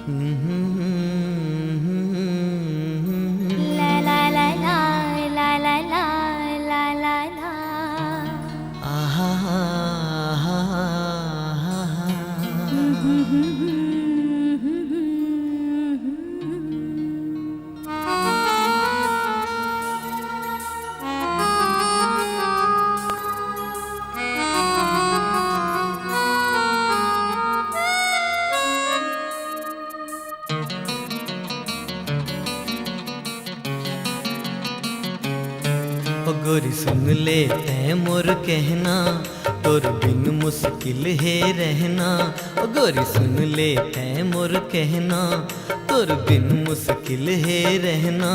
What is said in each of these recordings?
ला ला ला ला ला ला ला ला ला ला। आहा गोरी सुन ले तै मोर कहना, तोर बिन मुश्किल है रहना। ओ गोरी सुन ले तै मोर कहना, तोर बिन मुश्किल है रहना।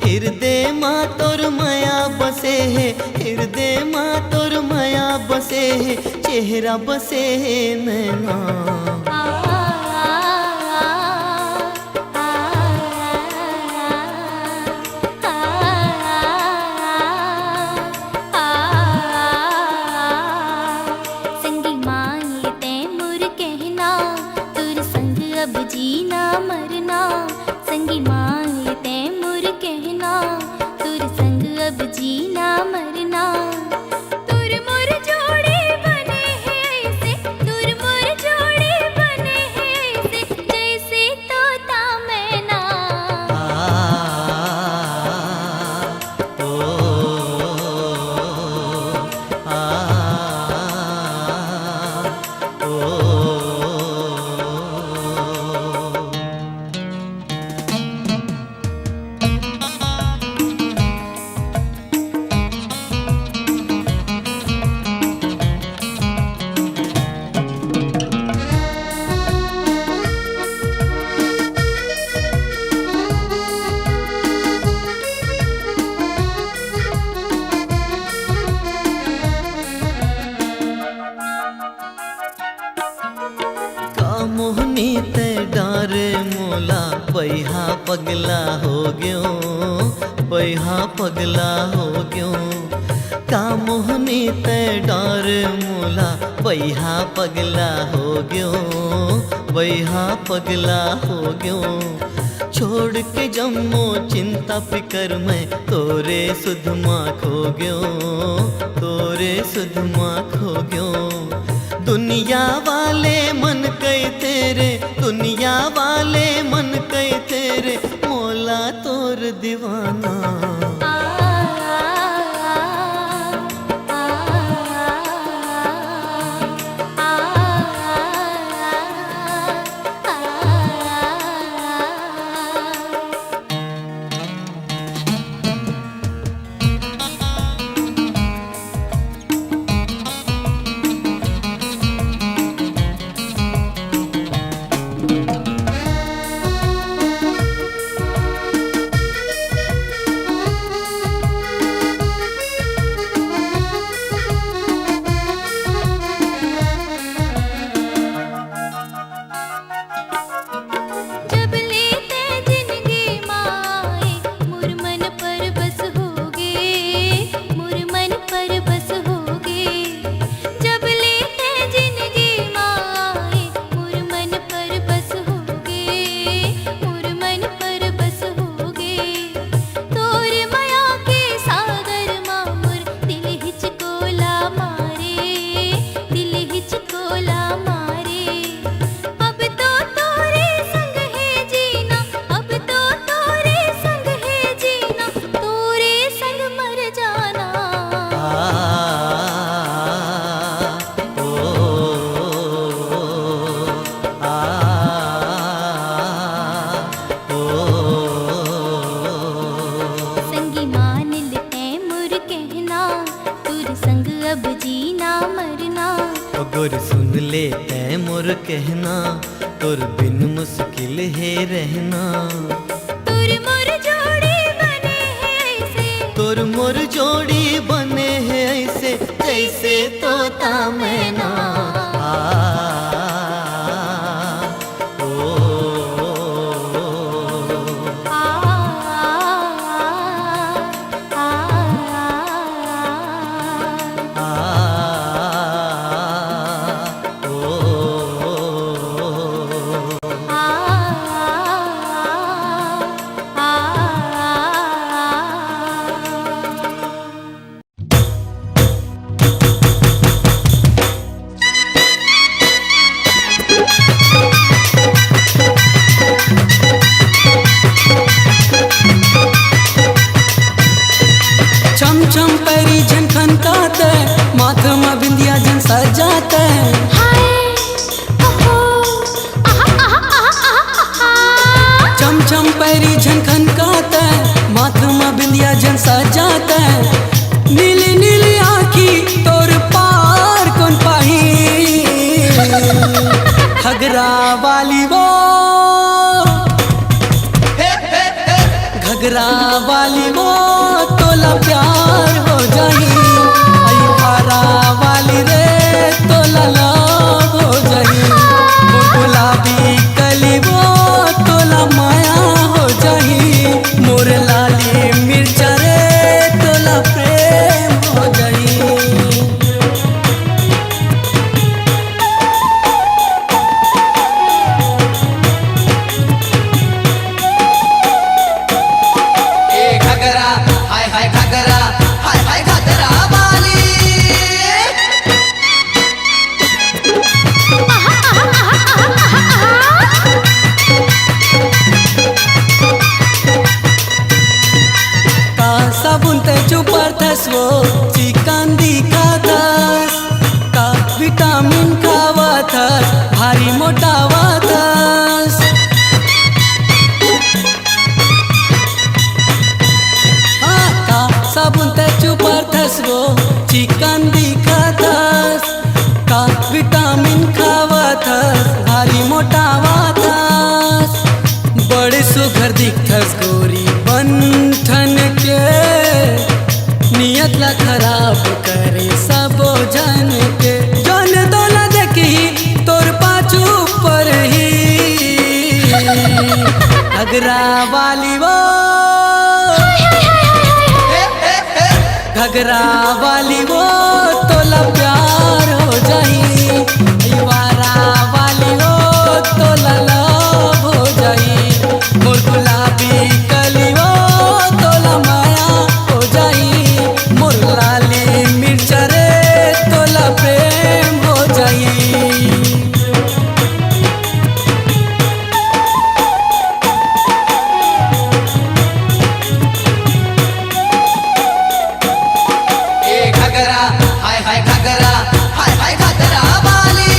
हृदय माँ तोर माया बसे है, हृदय माँ तोर माया बसे है, चेहरा बसे है नैना। अब जीना मरना संगी मान लेते मुर कहना, तुर संग अब जीना मरना। तुर मुर जोड़े बने हैं ऐसे, तुर मुर जोड़े बने हैं ऐसे, जैसे तोता मैना। मोहनी ते डारे मोला पैहा पगला हो गयो, पैहा पगला हो गयो। का मोहनी ते डारे मोला पैहा पगला हो गयो, पैहा पगला हो गयो। छोड़ के जम्मो चिंता फिकर में तोरे सुध माँ खो गयो, तोरे सुध माँ खो गयो। दुनिया वाले मन कई तेरे, दुनिया वाले मन कई तेरे, मोला तोर दीवाना। गोरी सुन ले तै मोर कहना, तोर बिन मुश्किल है रहना। तुर मोर जोड़ी बने हैं ऐसे, तुर मोर जोड़ी बने हैं ऐसे, जैसे तोता मैना। आ घघरा वाली वो, घघरा वाली वो तोला प्यार हो जाई, आई भारा वाली रे तोला लव हो जाई, गुलाबी कली वो तोला माया हो जाई, मोर लाली मिर्चा रे तोला प्रेम हो जाई। वो चिकन दिखातस का विटामिन खावातस भारी मोटावातस, का साबुन ते चुपरतस वो चिकन दिखातस का विटामिन खावातस भारी मोटावातस, बड़े सुघर दिखतस गोरी बंठन के नियत ला खराब करे सबो जन के, जन दोला देखी तोर पाछू पर ही, घघरा वाली वो, घघरा वाली वो तोला प्यार हो जाई, वारा वाली वो तोला लव हो जाई, मोर गुलाबी कली वो तोला माया हो जाई, मोर लाली मिर्चा रे तोला प्रेम हो जाई। घघरा हाय हाय घघरा वाली,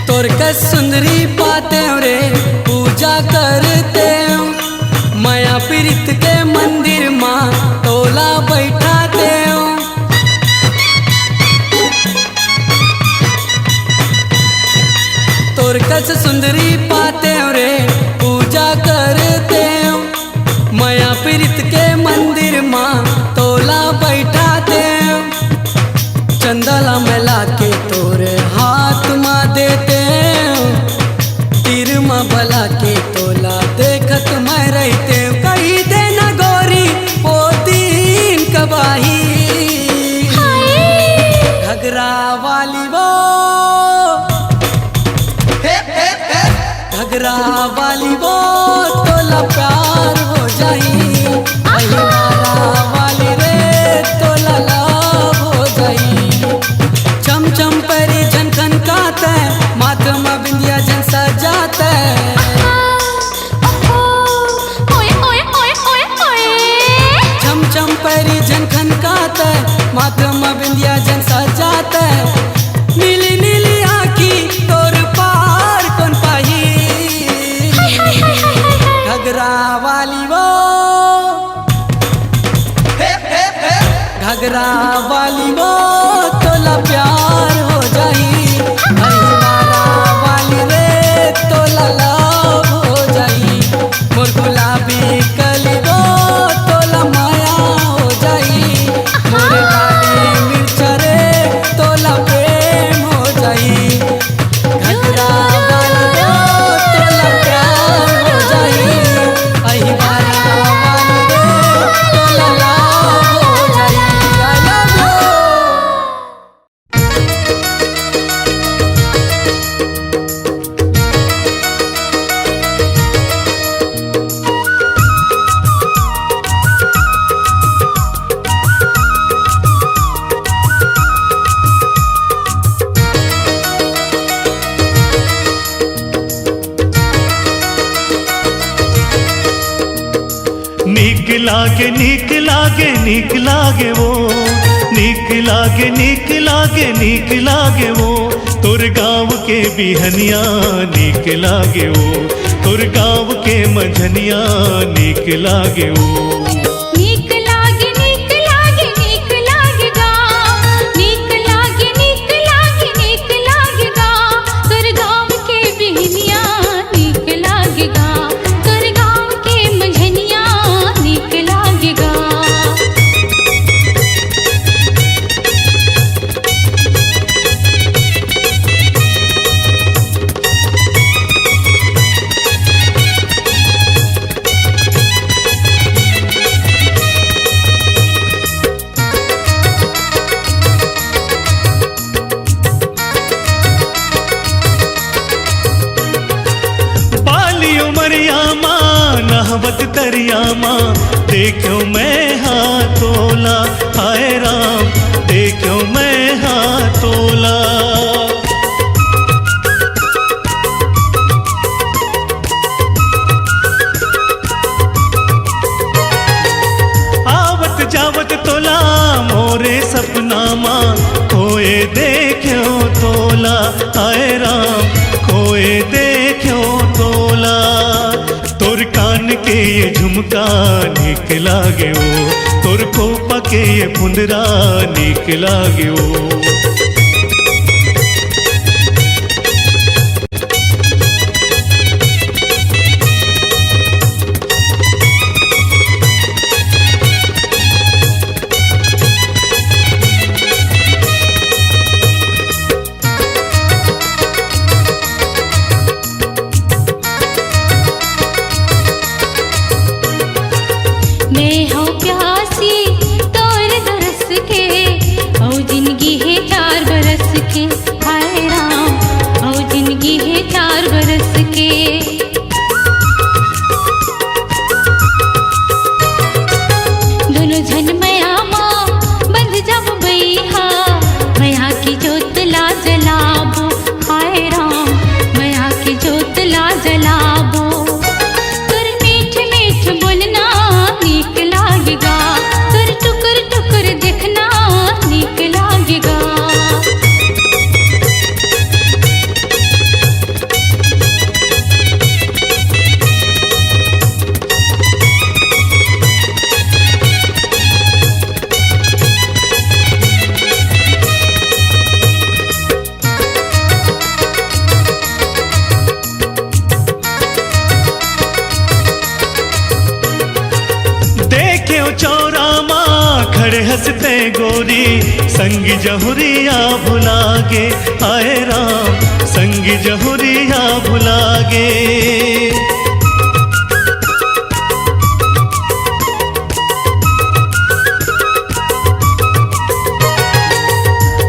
तोर का सुंदरी पाते रे पूजा करते, माया पीरित के मंदिर माँ तोला बैठाते, तोर कस सुंदरी पाते रे पूजा करते, माया पीरित के मंदिर माँ तोला बैठाते, चंदला मिला के तोरे हाथ माँ देते, तीर माँ भला के तोला देखत मैं रहते, कही देना गोरी वो दिन कबाही, घघरा वाली वो, घघरा वाली वो तोला प्यार हो जाई, वारा वाली रे तोला लव हो जाई, चम चम परी झनखन काते माथ में बिंदिया जन सजाते, चम चम परी झनखन काते माथ में बिंदिया जन सजाते, नीली नीली आँखी तोर पार कौन पाही, घघरा वाली वो, घघरा वाली वो तोला प्यार हो जाई, वारा वाली रे तोला लव हो जाई, मोर गुलाबी कली वो तोला माया हो जाई, मोर लाली मिर्चा रे तोला प्रेम हो जाई, घघरा वाली वो तोला प्यार हो जाई, वारा वाली रे तोला लव हो जाई। I love you। नीक लागे नीक लागे नीक लागे वो, नीक लागे नीक लागे नीक लागे वो, तोर गाँव के बिहनिया नीक लागे वो, तुर गाँव के मंझनिया नीक लागे ओ। नीक लागे नीक लागे नीक लागे गाँव, नीक लागे नीक लागे नीक लागे गाँव, तोर गाँव के बिहनिया नीक लागे गाँव, तोर गाँव के मंझनिया नीक लागे गाँव। बाली उमरिया माँ नहवत दरिया माँ, देखो मैं हाथ तोला, हाय राम देखो मैं हाथ तोला। आवत जावत तोला मोरे सपना माँ, खोए देखो तोला, हाय राम खोए देखो तोला। तोर कान के ये झुमका नीक लागे ओ, तोर खोपा के ये फुंदरा नीक लागे ओ। मैं हूँ प्यासी तोर दरस के, औ जिंदगी है 4 बरस के, हाय राम औ जिंदगी है 4 बरस के। दोनों जन मया माँ बंध जब बैहा, मया की जोत ला जलाबो, हाय राम मया की जोत ला जलाबो। तोर मीठ मीठ बोलना नीक लागेगा, तोर टुकुर टुकुर देखना नीक लागेगा। देखे चौरा माँ खड़े हंसते गोरी, संगी जहुरिया भुलागे, आए राम संगी जहुरिया भुलागे।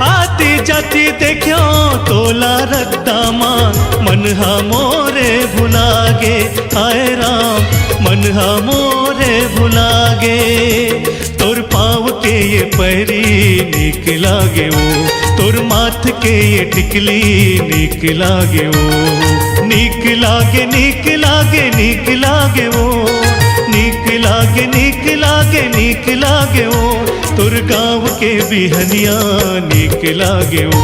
आती जाती देखो तोला रद्दा माँ, मनहा मोरे भुलागे, आए राम मनहा मोरे भुलागे। तोर पाँव के ये पैरी नीक लागे ओ, तोर माथ के ये टिकली नीक लागे ओ। नीक लागे नीक लागे नीक लागे ओ, नीक लागे नीक लागे नीक लागे ओ। तोर गाँव के बिहनिया नीक लागे ओ,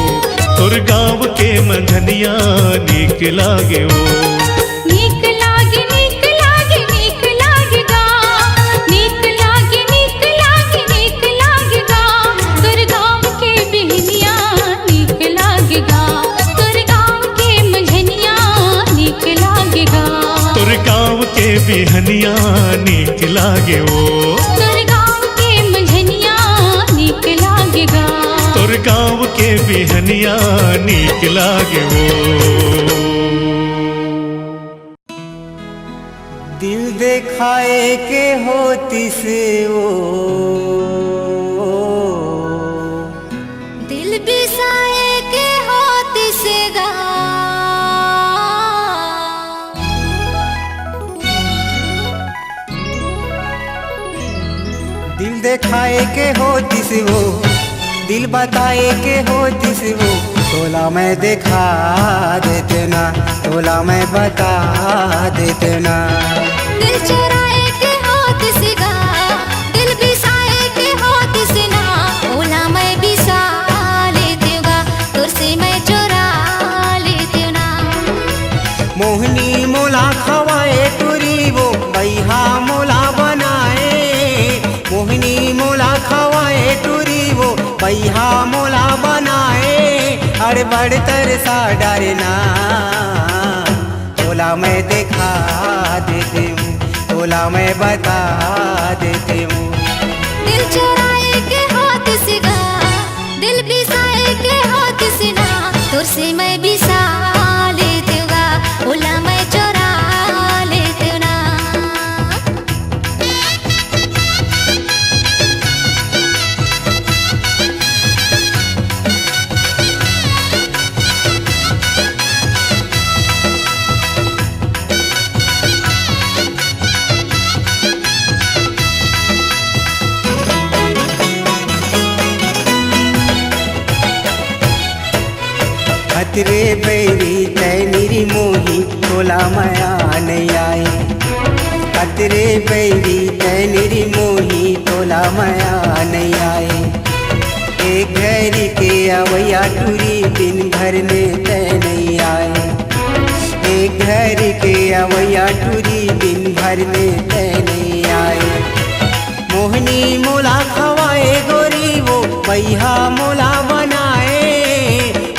तोर गाँव के मंझनिया नीक लागे ओ। नीक लागे नीक लागे नीक लागेगा, नीक लागे नीक लागे नीक लागेगा, तोर गाँव के बिहनिया नीक लागेगा, तोर गाँव के मंझनिया नीक लागेगा। तोर गाँव के बिहनिया नीक लागे ओ, तोर गाँव के मंझनिया नीक लागेगा। तोर गाँव के बिहनिया नीक लागे ओ। दिल देखाए के होती से वो, दिल बिसाए के होती से गा, दिल देखाए के होती से वो, दिल बताए के होती से वो। तोला मैं दिखा देते ना, तोला मैं बता देते ना। दिल चुराए के होती से गा, दिल बिसाए के होती से ना। ओला मैं बिसा लेती हूँ गा, तुझसे मैं चुरा लेती हूँ ना। मोहनी मोला खवाए टूरी वो बैहा मोला बनाए। मोहनी मोला खवाए टूरी वो बैहा मोला बनाए। अरे बड़ तरसा डरना तोला मैं दिखा देती हूँ, तोला मैं बता देती हूँ। दिल चुराए के हाथ से गा, दिल बिसाए के हाथ से ना, तुर से मैं बिसा लेती हूँ गा, ओला मैं चुरा लेती हूँ ना। खतरे बैरी तैनिरी मोही तोला माया नहीं आए। खतरे बैरी तैनिरी मोही तोला माया नहीं आए। एक घड़ी के अवैया टूरी दिन भर में तय नहीं आए। एक घड़ी के अवैया टूरी दिन भर में तय नहीं आए। मोहनी मोला खवाए गोरी वो बैहा मोला बनाए।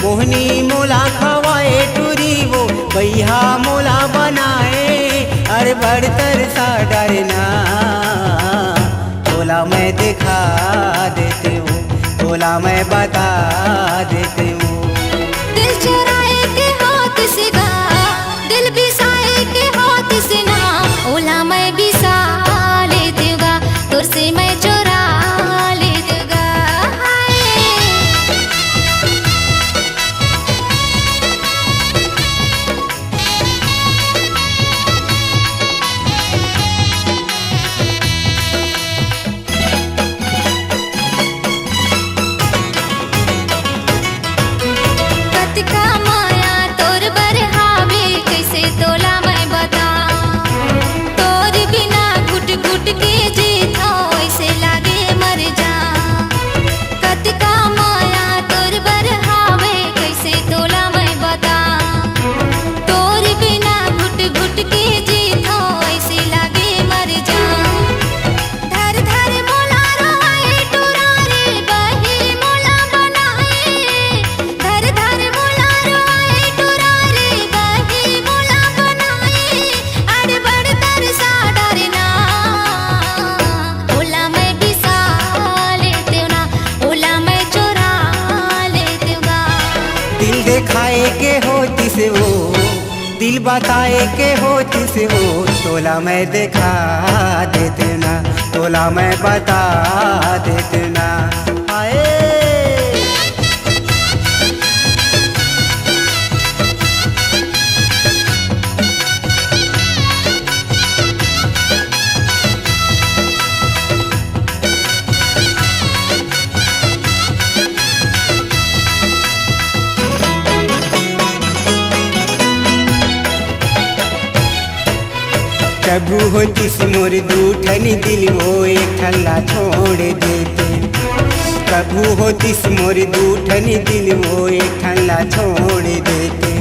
मोहनी मोला खवाए टूरी वो बैहा मोला बनाए। अरे बड़ तरसा डरना तोला मैं दिखा देती हूँ, तोला मैं बता देती हूँ। दिल चुराए के हाथ से गा, दिल बिसाए के हाथ से ना, ओला मैं बिसा लेती हूँ गा, तुर से मैं चुरा लेती हूँ गा। कतिका माया तोर बरहावे कैसे तोला मैं बता। तोर बिना घुट घुट के जीता ऐसे लागे मर जा। कतिका माया तोर बरहावे कैसे तोला मैं बता। तोर बिना घुट घुट के जीता ऐसे लागे मर जा। धर धर मोला रोए टुरारे बही मोला बनाए। धर धर मोला रोए टुरारे बही मोला बनाए। अरे बड़ तरसा डरना ओला मैं बिसा लेती हूँ ना, ओला मैं चुरा लेती हूँ गा। दिल दिखाए के होती से वो, दिल बताए के होती से वो, तोला मैं दिखा देते ना, तोला मैं बता देते ना। आए कबू होती सी मोर दूठनी दिल वो एक ठल्ला छोड़ देते। कबू होती सी मोर दूठनी दिल वो एक ठल्ला छोड़ देते।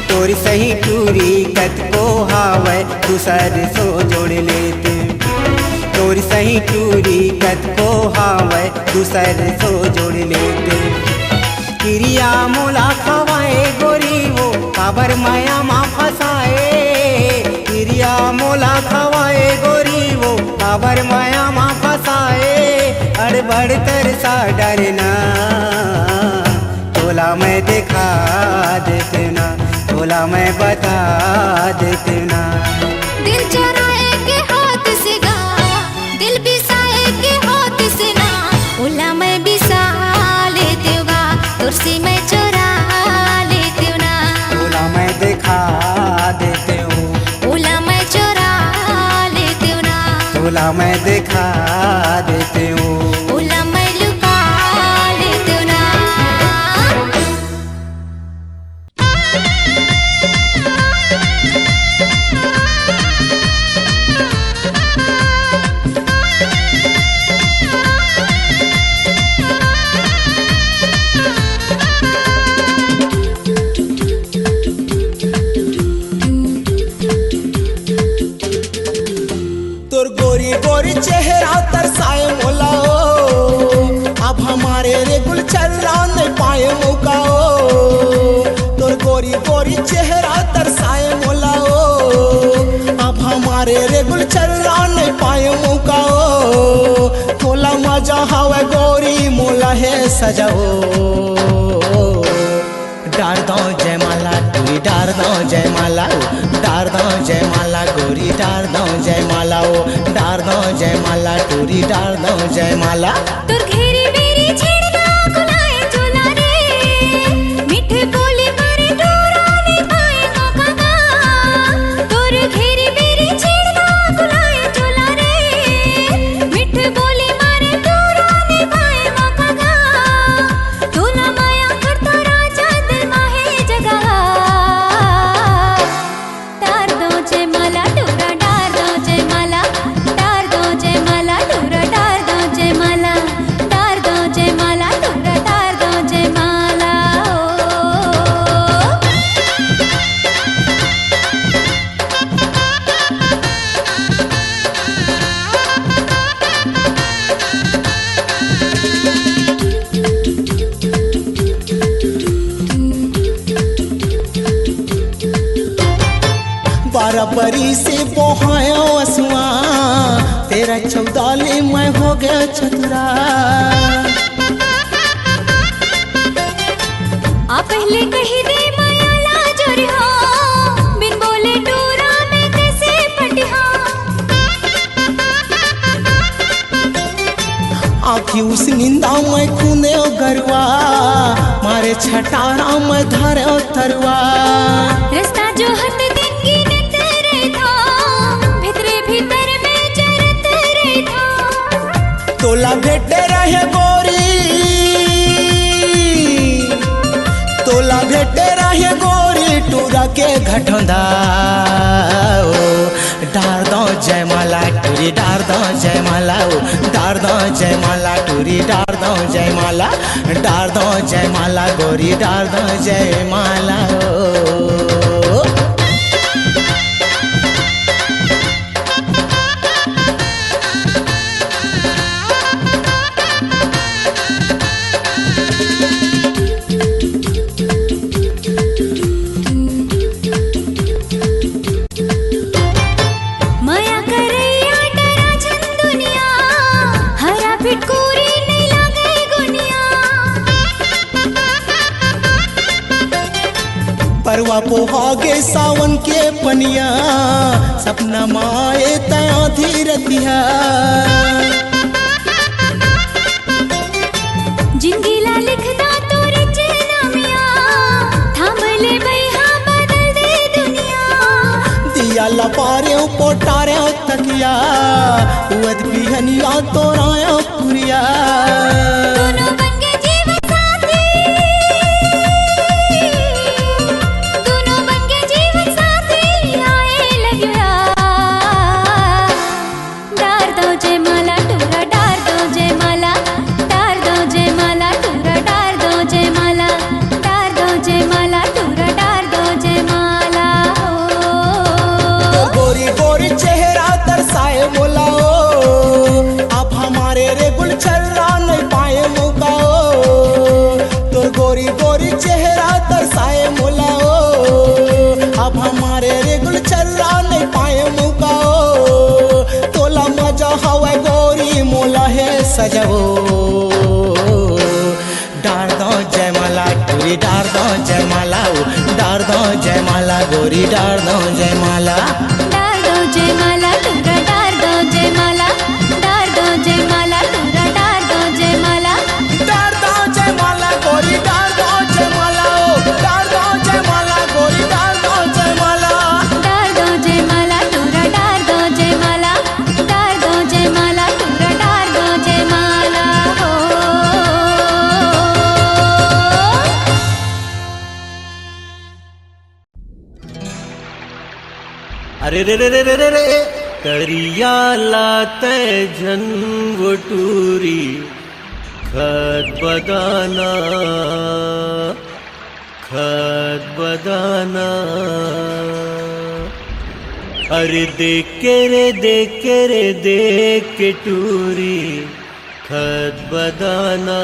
तोर सही टूरी कत को हावे दूसर सो जोड़ लेते। तोर सही टूरी कत को हावे दूसर सो जोड़ लेते। क्रिया मोला खवाए गोरी वो काबर माया माँ फसाए। क्रिया मोला खवाए गोरी वो काबर माया माँ फसाए। अड़ बड़ तरसा डरना तोला मैं दिखा देते ना, तोला मैं बता देते ना। दिल चुराए के हाथ से गा, दिल बिसाए के हाथ से ना, ओला मैं बिसा लेती हूँ गा, तुर से मैं चुरा लेती हूँ ना। तोला मैं दिखा देती हूँ, ओला मैं चुरा लेती हूँ ना। तोला मैं दिखा देती हूँ। ओला मैं लुका लेती हूँ ना। चेहरा तरसाए मोला ओ, अब हमारे रे गुलछर्रा नहीं पाए मौका ओ, तोर गोरी गोरी चेहरा तरसाए मोला ओ, अब हमारे रे गुलछर्रा नहीं पाए मौका ओ, थोला मजा हवे गोरी मोला है सजाओ, डार दो जयमाला टूरी डार दो जयमाला ओ, डार दो जयमाला गोरी डार दो जयमाला ओ, डार दो जयमाला टूरी डार दो जयमाला। तोर घेरी बेरी छेड़ना कुलाए चोला रे, मीठे बोली मारे डोरा नहीं पाए मौका गा, तोर घेरी बेरी छेड़ना कुलाए चोला रे, मीठे बोली मारे डोरा नहीं पाए मौका गा, तोला माया करता राजा दिल माहे जगा, डार दो जयमाला डोरा डार दो जयमाला, डार दो जयमाला डोरा डार दो जयमाला, डार दो जयमाला डोरा डार दो जयमाला ओ। बराबरी से बोहायो असुआ, तेरा चौदाली मैं हो गया चतुरा, आ पहले कही दे माया लाजोर हो, बिन बोले डोरा में कैसे पटिहा, आखी उस निंदा मैं खूने गरवा, मारे छटारा मैं धरे तरवा, रास्ता जो हट दिन गिनत रे था, भितरे भीतर में चरत रे था, तोला भेटे रहे गोरी, तोला भेटे रहे गोरी टूरा के घटंदा ओ, डार दो जयमाला टूरी डार दो जयमाला ओ, डार दो जयमाला टूरी डार दो जयमाला, डार दो जयमाला गोरी डार दो जयमाला ओ। माया करैया डरा छन दुनिया, हरा फिटकूरी नहीं लागे गुनिया, परवा पोहागे सावन के पनिया, सपना माए तया धीरतिया, जिंदगीला लिखदा तोरे चेनामिया, थाम ले बैहा बदल दे दुनिया, दिया लपारे पोटारे तकिया, उद बिहनिया तोराया पुरिया, दोनों बन गए जीवन साथी, दोनों बन गए जीवन साथी, आए लगिया, डार दो जयमाला टूरा डार दो जयमाला, डार दो जयमाला टूरा डार दो जयमाला, डार दो जयमाला टूरा डार दो जयमाला तो हो। गोरी गोरी चेहरा तरसाए मोला ओ, अब हमारे रे गुलछर्रा नहीं पाए मौका ओ, तो गोरी गोरी चेहरा तरसाए मोला ओ, अब हमारे रे गुलछर्रा नहीं पाए मौका ओ, तोला मजा हवे गोरी मोला है सजाओ, डार दो जयमाला टूरी डार दो जयमाला ओ, डार दो जयमाला गोरी डार दो जयमाला। डार दो जयमाला टूरा डार दो जयमाला, डार दो जयमाला टूरा डार दो जयमाला, डार दो जयमाला गोरी डार दो जयमाला ओ, डार दो जयमाला गोरी डार दो जयमाला, डार दो जयमाला टूरा डार दो जयमाला, डार दो जयमाला टूरा डार दो जयमाला हो। अरे रे रे रे रे रे रे करिया लाते जनवटूरी खत बदाना अरे देख के रे टूरी खत बदाना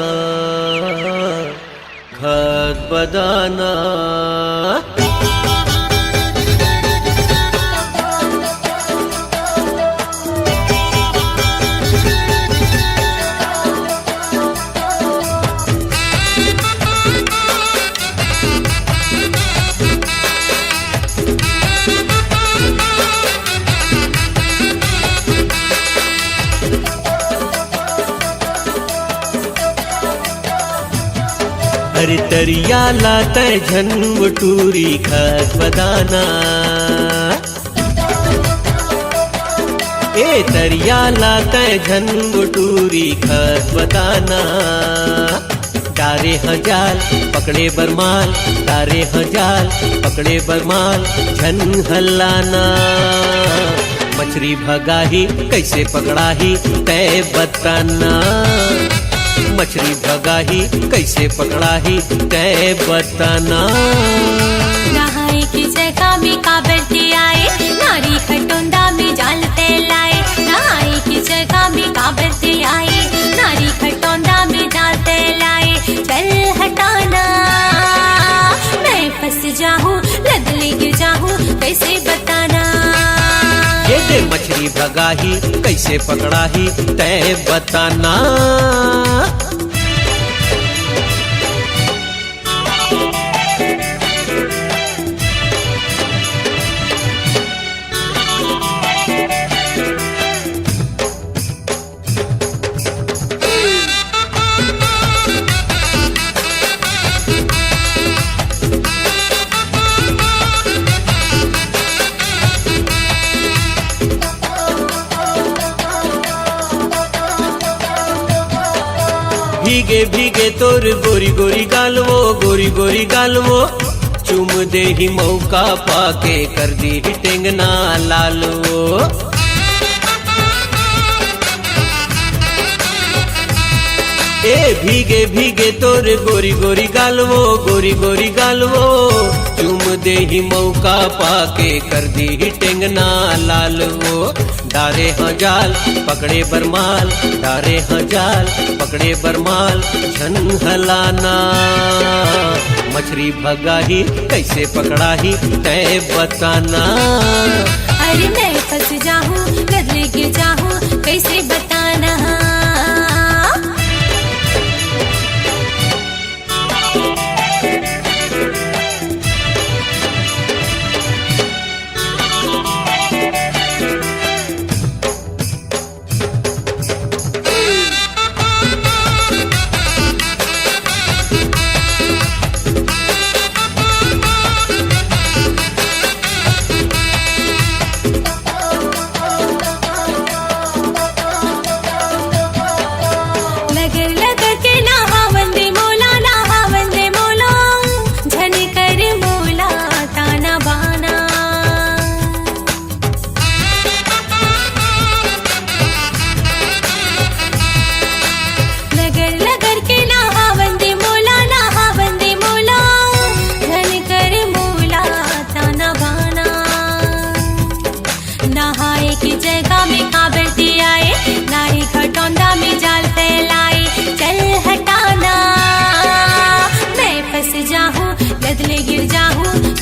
अरे तरिया लाता झन टूरी खत बदाना ए तरिया लाता झन टूरी खत बदाना तारे हजार पकड़े बरमाल तारे हजार पकड़े बरमाल झन हल्लाना मछली भगाही कैसे पकड़ाही तय बताना मछली भगाही कैसे पकड़ाही तय बताना नहाए की जगह में काबरती आए नारी खटोंदा में जाल लाए नहाए की जगह में काबरती आए नारी खटोंदा में जाल लाए चल हटाना मैं फंस जाऊं लदले गिर जाऊं कैसे बताना ये दे मछली भगाही कैसे पकड़ाही तय बताना भीगे भीगे तोर गोरी गोरी गालवो चुम दे ही मौका पाके कर दी टेंगना लालवो ए भीगे भीगे तोर गोरी गोरी गालवो चुम दे ही मौका पाके कर दी टेंगना लालवो डारे हजार पकड़े बरमाल डारे हजार पकड़े बरमाल झन हलाना मछली भगाही कैसे पकड़ाही तय बताना अरे मैं फंस जाऊं लदले गिर जाऊं कैसे बताना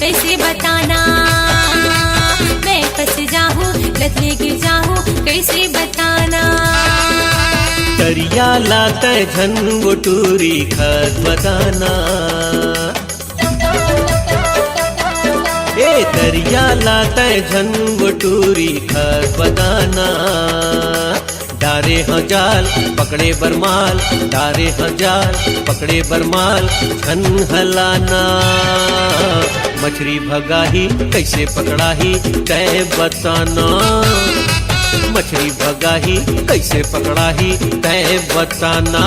कैसे बताना मैं फंस जाऊं लदले गिर जाऊं कैसे बताना तरिया लाता झन टूरी खत बदाना ए तरिया लाता झन टूरी खत बदाना डारे हजार पकड़े बरमाल डारे हजार पकड़े बरमाल झन हलाना मछली भगाही कैसे पकड़ाही तय बताना मछली भगाही कैसे पकड़ाही तय बताना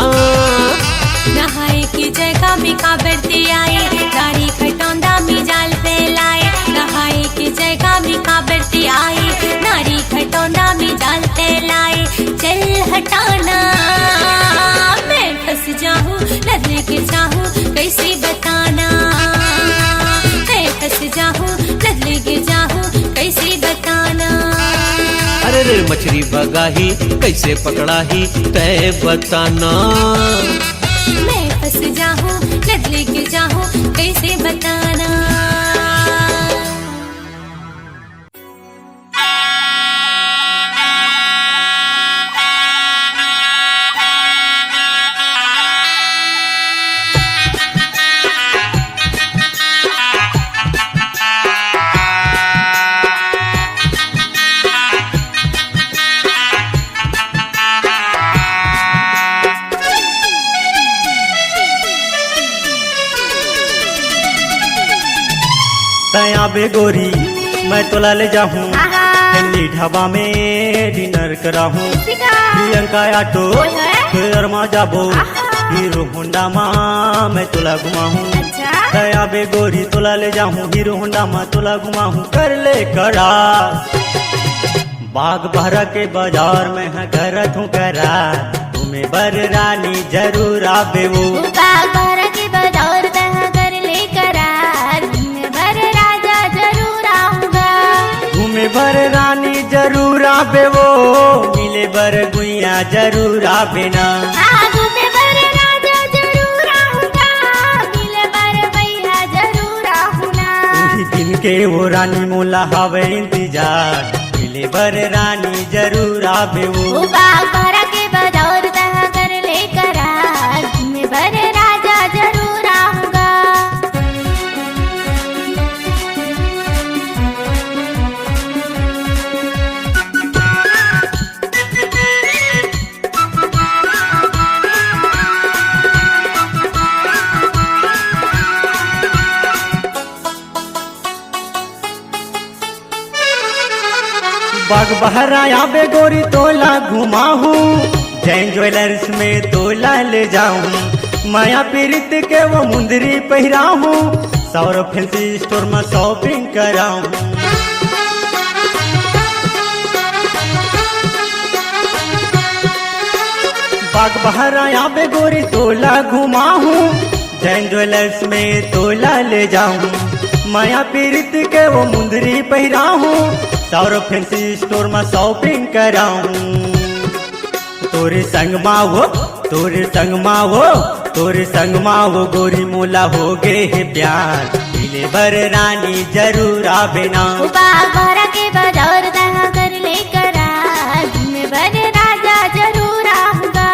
नहाए की जगह में काबरती आए नारी खटोंदा में जाल फैलाए नहाए की जगह में काबरती आए नारी खटोंदा में जाल फैलाए चल हटाना मैं फंस जाऊं लदले गिर जाऊं कैसे बताना मैं फंस जाऊं लदले गिर जाऊं कैसे बताना मछली भगाही कैसे पकड़ाही तय बताना। मैं फंस जाऊं लद लेके जाऊं कैसे बताना। तया बे गोरी मैं तोला ले जाऊं दिल्ली ढाबा में डिनर कराऊं। प्रियंका ऑटो फिर मा जाबो हीरो होंडा माँ मैं तोला घुमाऊं। तया बे गोरी तोला ले जाऊं हीरो होंडा माँ तोला घुमाऊं। कर ले करार बाग बहरा के बाजार में है घर तू करा तुम्हें बर रानी जरूर आबे वो। बाग बहरा के बाजार में कर ले करार तुम्हें बर राजा जरूर आऊंगा। तुम्हें बर रानी जरूर आबे वो मिले बर गुइया जरूर आबे ना। तुम्हें बर राजा जरूर आऊंगा मिले बर भैया जरूर आऊंगा। उही दिन के वो रानी मोला हवे इंतजार मिले बर रानी जरूर आबे वो। बाग बहरा के बाजार में कर ले करार तुम्हें बर राजा जरूर आऊंगा। बाग बहरा आबे गोरी तोला घुमाऊं जैन ज्वेलर्स में तोला ले जाऊं। माया पीरित के वो मुंदरी पहराऊं सौरभ फैंसी स्टोर में शॉपिंग कराऊं। बाग बहरा आबे गोरी तोला घुमाऊं जैन ज्वेलर्स में तोला ले जाऊं। माया पीरित के वो मुंदरी पहराऊं सौरभ फैंसी स्टोर में शॉपिंग कराऊं। तोरे संग मावो तोरे संग मावो तोरे संग मावो गोरी मोला हो गए है प्यार मिले बर रानी जरूर आबे ना। बाग बहरा के बाजार में कर ले करार तुम्हें बर राजा जरूर आऊंगा।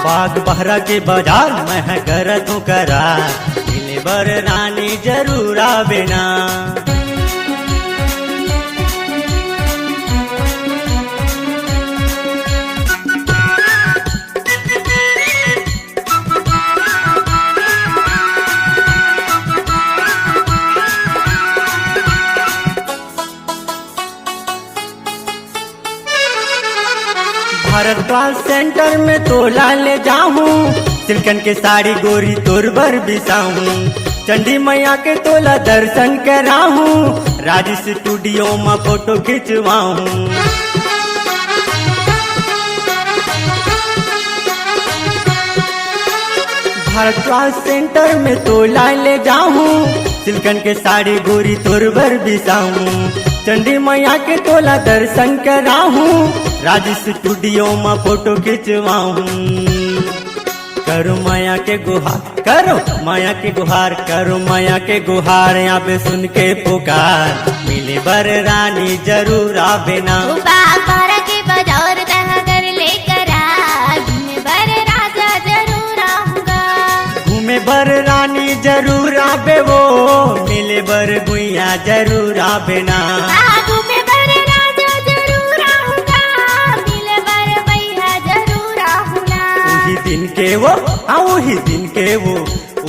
बाग बहरा के बाजार में है कर तू करा मिले बर रानी जरूर आबे ना। भारत क्लास सेंटर में तोला ले जाऊं सिल्कन के साड़ी गोरी तोर बर बिसाऊं। चंडी मैया के तोला दर्शन कराऊं राज स्टूडियो में फोटो खिंचवाऊं। भारत क्लास सेंटर में तोला ले जाऊं सिल्कन के साड़ी गोरी तोर बर बिसाऊं। चंडी मैया के तोला दर्शन कराऊं राज स्टूडियो में फोटो खिंचवाऊं। करो माया के गुहार, करो माया के गुहार, करो माया के गुहार, यहाँ पे सुन के पुकार, मिले बर रानी जरूर आवे ना। बाग बारा के बाजार तह कर लेकर आ, घूमे बर राजा जरूर आऊंगा। घूमे बर रानी जरूर आवे वो, मिले बर गुइया जरूर आवे ना। घूमे बर राजा जरूर आऊंगा, मिले बर भैया जरूर आऊंगा। उही दिन के वो, हाँ उही दिन के वो,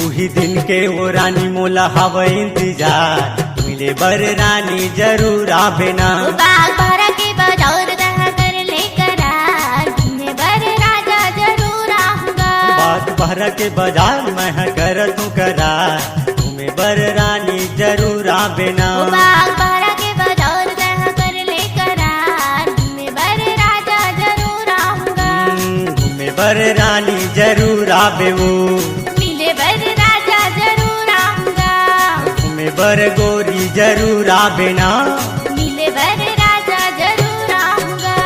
उही दिन के वो रानी मोला हवा इंतजार, मिले बर रानी जरूर आवे ना। बाग बारा के बाजार तह कर लेकर आ, घूमे बर राजा जरूर आऊंगा। बाग बहरा के बाजार मैं कर तू करा, घूमे बर रानी जरूर आवे ना। बाग बारा के बाजार तह कर लेकर आ, घूमे बर राजा जरूर आऊंगा। घूमे बर रानी जरूर आवे वो, मिले बर राजा जरूर आऊंगा। घूमे बर गोरी जरूर आवे ना। मिले बर राजा जरूर आऊंगा।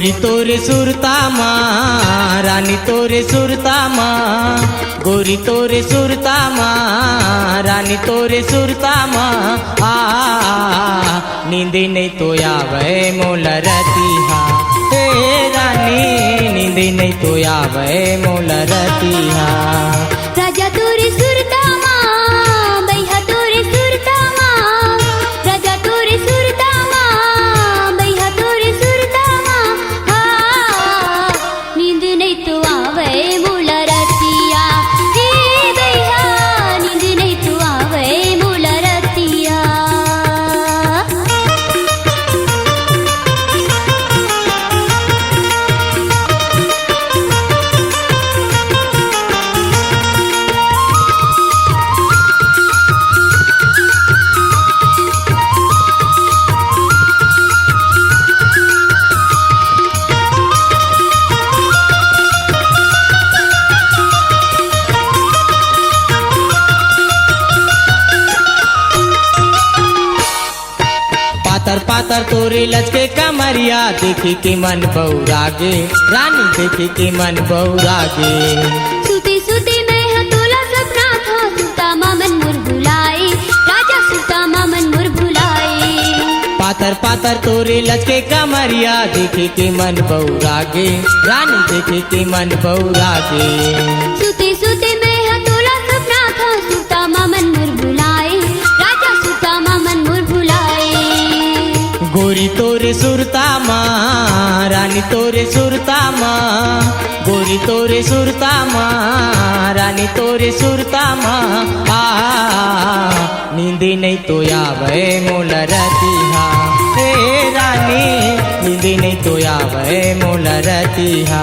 गोरी तोरे सुरता माँ रानी तोरे सुरता माँ गोरी तोरे सुरता माँ रानी तोरे सुरता माँ नींद नहीं तो आवे मोला रतिहा हे रानी नींद नहीं तो आवे मोला रतिहा राजा तोरे सुरता माँ बैहा तोरे सुरता माँ राजा तोरे सुरता माँ बैहा तोरे सुरता माँ नींद नहीं तो आवे मोला रतिया हे बैहा नींद नहीं तो आवे मोला रतिया पातर पातर तोरे लचके कमरिया देखी के मन बौरागे रानी देखी के मन बौरागे सुते सुते मैं हतोला सपना था सुता मामन मुर भुलाए राजा सुता मामन मुर भुलाए पातर पातर तोरे लचके कमरिया देखी के मन बौरागे रानी देखी के मन बौरागे सुते सुते मैं हतोला सपना था सुता मामन मुर भुलाए राजा सुता मामन मुर भुलाए गोरी तोरे सुरता माँ रानी तोरे सुरता माँ गोरी तोरे सुरता माँ रानी तोरे सुरता माँ नींद नहीं तो आवे मोला रतिहा हे रानी नींद नहीं तो आवे मोला रतिहा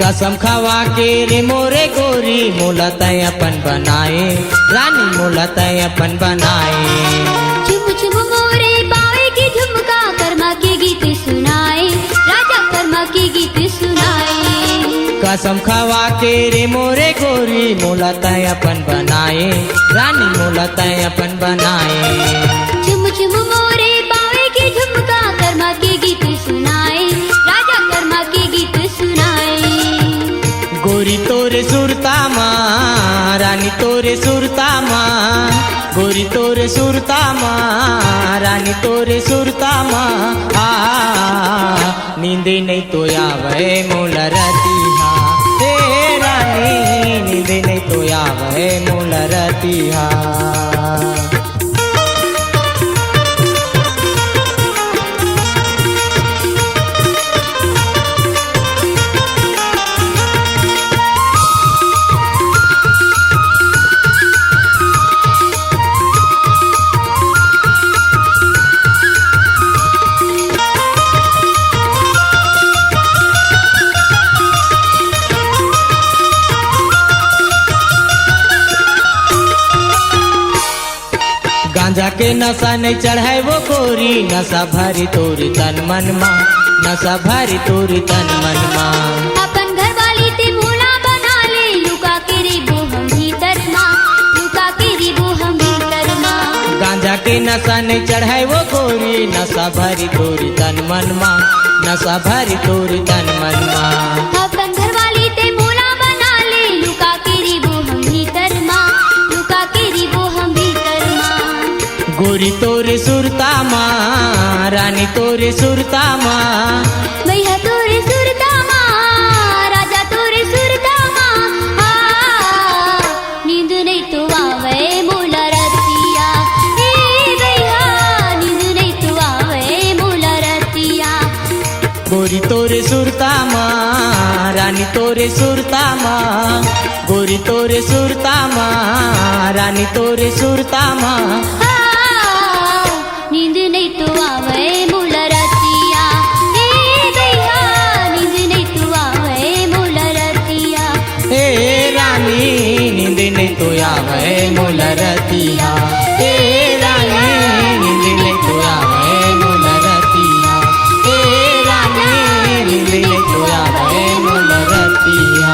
कसम खावा के रे मोरे गोरी मोला तय अपन बनाए रानी मोला तय अपन बनाए झुम झुम मोरे बावे की झुमका कर्मा के गीत सुनाए राजा कर्मा के गीत सुनाए कसम खावा के रे मोरे गोरी मोला तय अपन बनाए रानी मोला तय अपन बनाए झुम झुम मोरे बावे की झुमका कर्मा के गीत सुनाए राजा कर्मा के गीत सुनाए गोरी तोरे सुरता माँ रानी तोरे सुरता माँ गोरी तोरे सुरता माँ रानी तोरे सुरता माँ नींद नहीं तो आवे मोला रतिहा हे रानी नींद नहीं तो आवे मोला रतिहा गांजा के नशा नहीं चढ़ाए वो गोरी नशा भरी तोरी तन मन माँ नशा भरी तोरी तन मन माँ अपन घर वाली ते भोला बना ले लुका के रिबो हम भीतर माँ लुका के रिबो हम भीतर माँ गांजा के नशा नहीं चढ़ाए वो गोरी नशा भरी तोरी तन मन माँ नशा भरी तोरी तन मन माँ अपन घर वाली ते भोला बना ले लुका के रिबो हम भीतर माँ लुका के रिबो हम भीतर माँ गोरी तोरे सुरता माँ रानी तोरे सुरता माँ भैया तोरे सुरता माँ राजा तोरे सुरता माँ नींद नहीं तो आवे मोला रतिया हे भैया नींद नहीं तो आवे मोला रतिया गोरी तोरे सुरता माँ रानी तोरे सुरता माँ गोरी तोरे सुरता माँ रानी तोरे सुरता माँ नींद नहीं तो आवे मोला रतिया हे हे रानी नींद नहीं तो आवे मोला रतिया, हे रानी नींद नहीं तो आवे मोला रतिया, हे रानी नींद नहीं तो आवे मोला रतिया।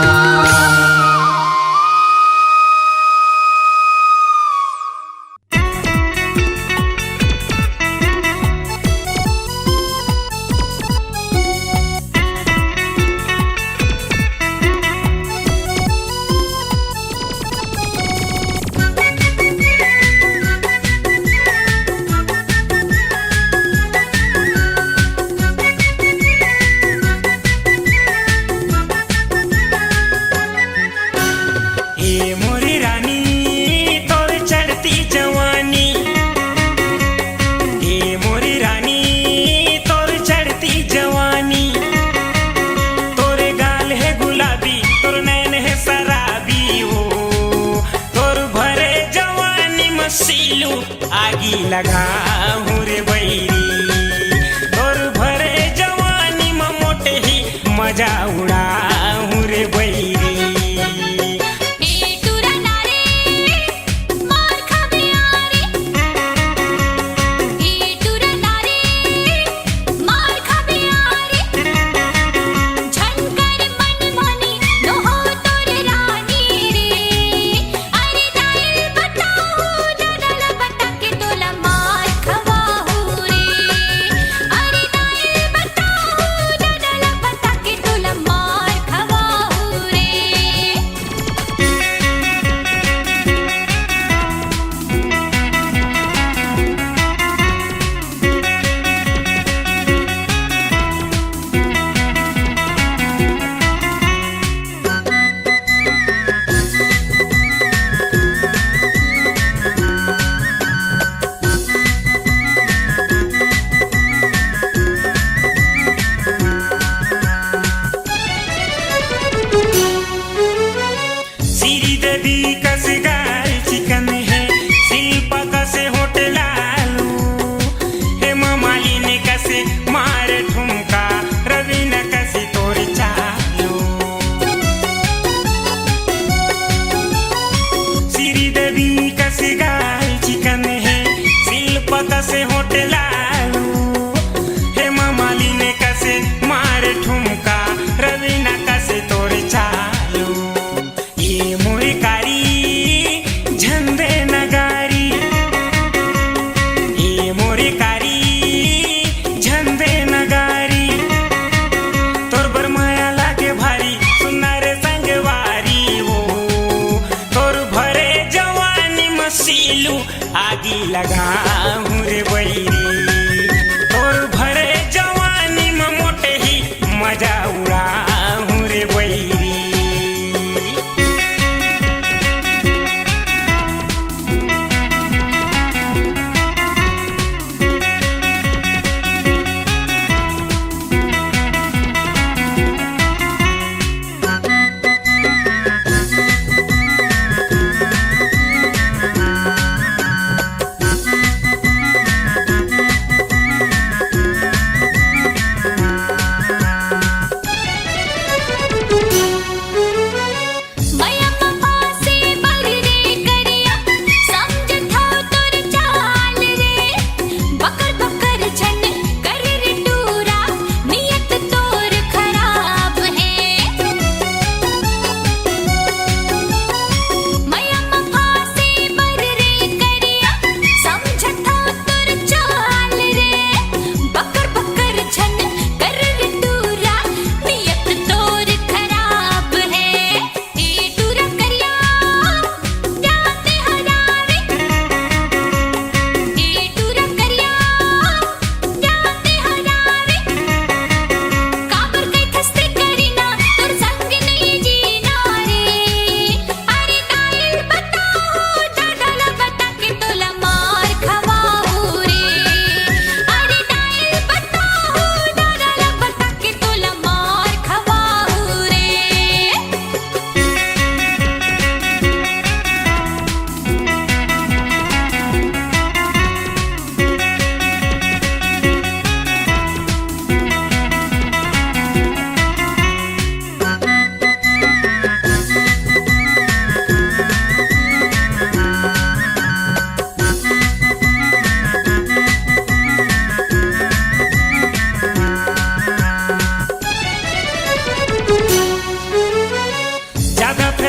ए मोरी रानी तोर चढ़ती जवानी, ए मोरी रानी तोर चढ़ती जवानी, तोरे गाल है गुलाबी तोर नैन है शराबी, ओ तोर भरे जवानी मसीलू आगी लगा हूँ रे बैरी, तोर भरे जवानी में मोटे ही मजा उड़ा हूँ रे बैरी। कसे होटल आलू, हेमा मालिनी कसे मारे ठुमका, रवीना कसे तोरे चालू, ये मोरी कारी झंडे नगारी, ये मोरी कारी झंडे नगारी, तोर बर माया लागे भारी सुनारे संगवारी, वो तोर भरे जवानी मसीलू आगी लगा रे बैरी, तोर भरे जवानी में मोटे ही मजा उड़ा रे बैरी।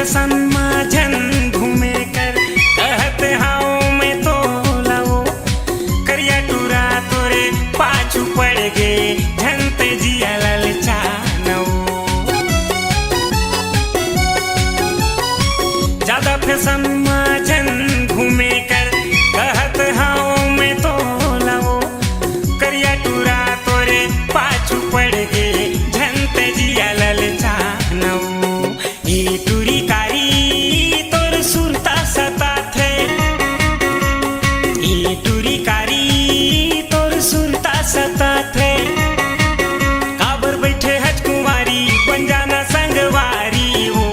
फैशन माझन घूमे कर कहत हाउ मैं तो लाओ करिया टूरा तोरे पाछू पड़ गे झंते जिया ललचानो ज्यादा फैशन माझन घूमे कर कहत हाउ मैं तो लाओ करिया टूरा तोरे पाछू पड़ गे झंते जिया ललचानो ये टूरी कारी तोर सुरता सता थे ये टूरी कारी तोर सुरता सता थे काबर बैठे हज कुंवारी बन जाना संगवारी हो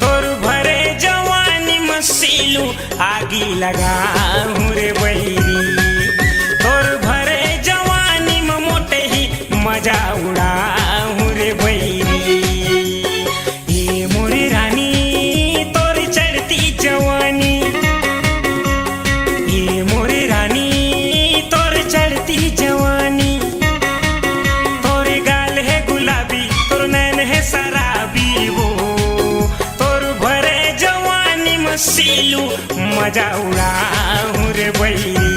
तोर भरे जवानी मसीलू आगी लगा रे बहिनी तोर भरे जवानी में मोटे ही मजा उड़ा रे बहिनी ये मोरी रानी तोर चढ़ती जवानी ये मोरी रानी तोर चढ़ती जवानी तोरे गाल है गुलाबी तोर नैन है शराबी वो तोर भरे जवानी मसीलू मजा उड़ा रे बहिनी